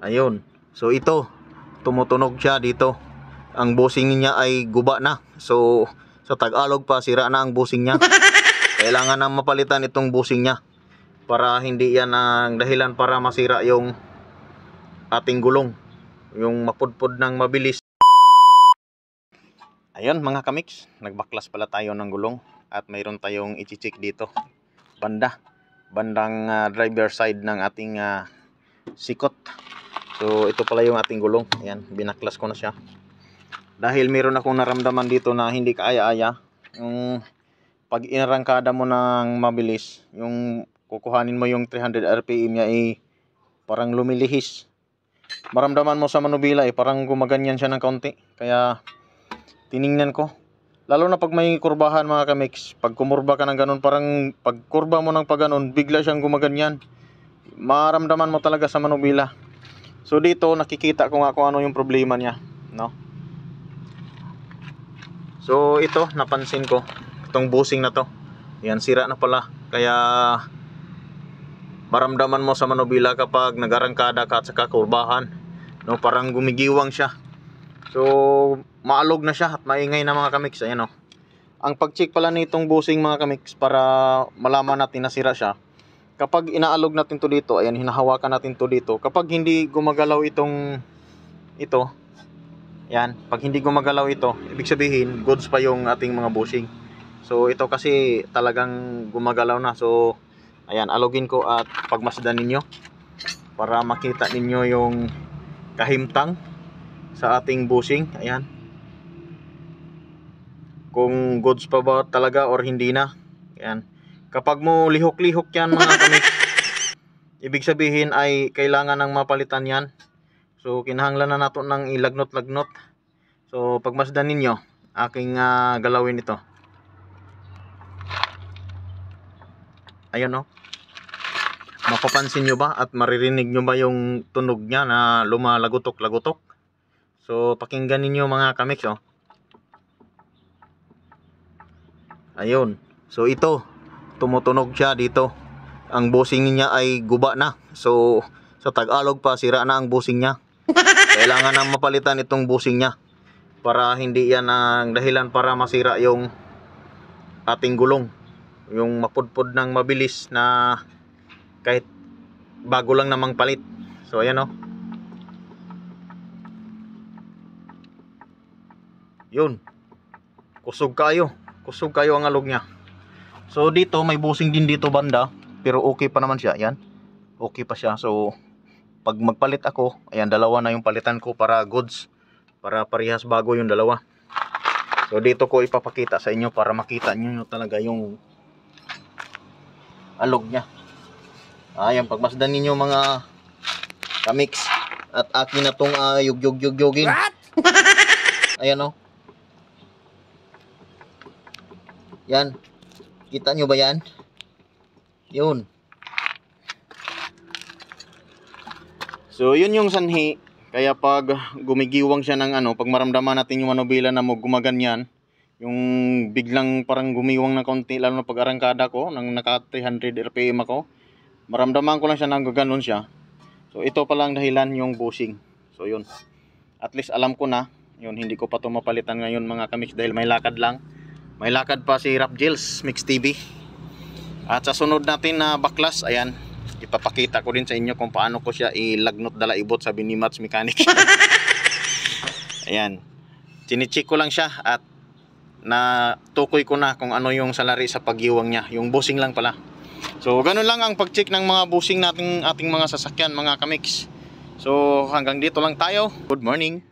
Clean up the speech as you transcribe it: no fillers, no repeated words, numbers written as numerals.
Ayun. So ito, tumutunog siya dito. Ang busing niya ay guba na. So sa Tagalog pa, sira na ang busing niya. Kailangan na mapalitan itong busing niya para hindi yan ang dahilan para masira yung ating gulong, yung mapudpud ng mabilis. Ayun mga kamix, nagbaklas pala tayo ng gulong at mayroon tayong i-check dito bandang driver side ng ating sikot. So ito pala yung ating gulong. Ayan, binaklas ko na siya dahil meron akong naramdaman dito na hindi kaaya-aya. Yung pag inarangkada mo ng mabilis, yung kukuhanin mo yung 300 RPM niya parang lumilihis. Maramdaman mo sa manubila parang gumaganyan siya ng kaunti. Kaya tiningnan ko, lalo na pag may kurbahan mga kamix, pag kumurba ka ng ganun, parang pag kurba mo ng pag ganun, bigla siyang gumaganyan. Maramdaman mo talaga sa manubila. So dito nakikita ko nga kung ano yung problema niya, no? So ito napansin ko, itong busing na to, yan, sira na pala. Kaya maramdaman mo sa manubila kapag nagarangkada ka at saka kurbahan, no, parang gumigiwang siya. So maalog na siya at maingay na mga kamix. Ayan o. Ang pag-check pala nitong busing mga kamix, para malaman natin na sira siya, kapag inaalog natin to dito, ayan, hinahawakan natin to dito, kapag hindi gumagalaw ito, yan, pag hindi gumagalaw ito, ibig sabihin goods pa yung ating mga busing. So ito kasi talagang gumagalaw na. So ayan, alogin ko at pagmasdan ninyo para makita ninyo yung kahimtang sa ating busing. Ayan, kung goods pa ba talaga or hindi na. Ayan, kapag mo lihok-lihok yan mga kamix, ibig sabihin ay kailangan ng mapalitan yan. So kinahanglan na nato ng ilagnot-lagnot. So pagmasdan ninyo, aking galawin ito. Ayan o, mapapansin nyo ba at maririnig nyo ba yung tunog niya na lumalagutok-lagutok? So pakinggan ninyo mga kamix o. Ayun. So ito, tumutunog siya dito. Ang busing niya ay guba na. So sa Tagalog pa, sira na ang busing niya. Kailangan na mapalitan itong busing niya para hindi yan ang dahilan para masira yung ating gulong, yung mapudpud ng mabilis na kahit bago lang namang palit. So ayan o. Yun, kusog kayo ang alog niya. So dito may busing din dito banda, pero okay pa naman siya. Yan, okay pa siya. So pag magpalit ako, ayan, dalawa na yung palitan ko para goods, para parehas bago yung dalawa. So dito ko ipapakita sa inyo para makita nyo talaga yung alog niya. Ayan, pagmasdan ninyo mga kamix, at akin na tong yugyugin. Ayan o. Yan, kita nyo ba yan? Yun. So yun yung sanhi. Kaya pag gumigiwang siya ng pag maramdaman natin yung manubila na mo gumaganyan, yung biglang parang gumiwang na konti, lalo na pag arangkada ko nang naka 300 RPM ako, maramdaman ko lang siya nang gaganon siya. So ito pa lang dahilan yung busing. So yun, at least alam ko na. Yun, hindi ko pa ito mapalitan ngayon mga kamix dahil may lakad lang. May lakad pa si Rap Jills Mix TV. At sa sunod natin na baklas, ayan, ipapakita ko din sa inyo kung paano ko siya ilagnot dala ibot, sabi ni Mats Mechanic. Ayan, chinicheck ko lang siya at natukoy ko na kung ano yung salari sa paggiwang niya. Yung busing lang pala. So ganun lang ang pag-check ng mga busing nating ating mga sasakyan mga kamix. So hanggang dito lang tayo. Good morning.